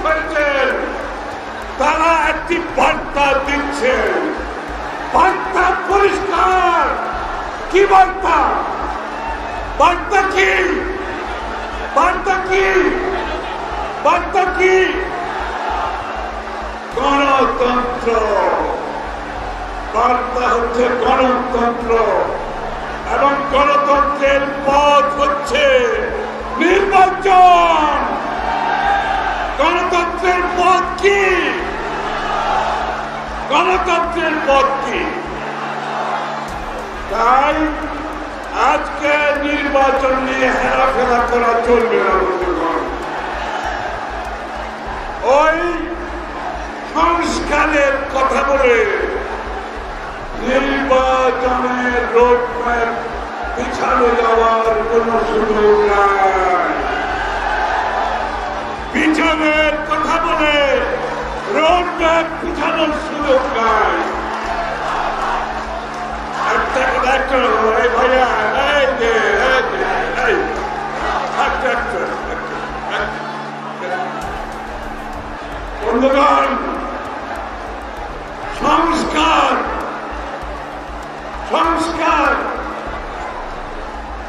হয়েছেন তারা একটি বার্তা দিচ্ছেন। বার্তা পরিষ্কার। কি বার্তা? বার্তা কি? বার্তা কি? বার্তা কি? গণতন্ত্র। বার্তা হচ্ছে গণতন্ত্র, এবং গণতন্ত্রের পথ হচ্ছে নির্বাচন। গণতন্ত্রের পথ কি? গণতন্ত্রের পথ কি? তাই আজকে নির্বাচন নিয়ে হেরাফেরা করা চলবে না। ওই সংস্কারের কথা বলে নির্বাচনের রোডম্যাপ পিছানো যাওয়ার কোন সুযোগ নাই। পিছনের কথা বলে রোডম্যাপ পিছানোর সুযোগ নাই। বন্ধুগণ, সংস্কার সংস্কার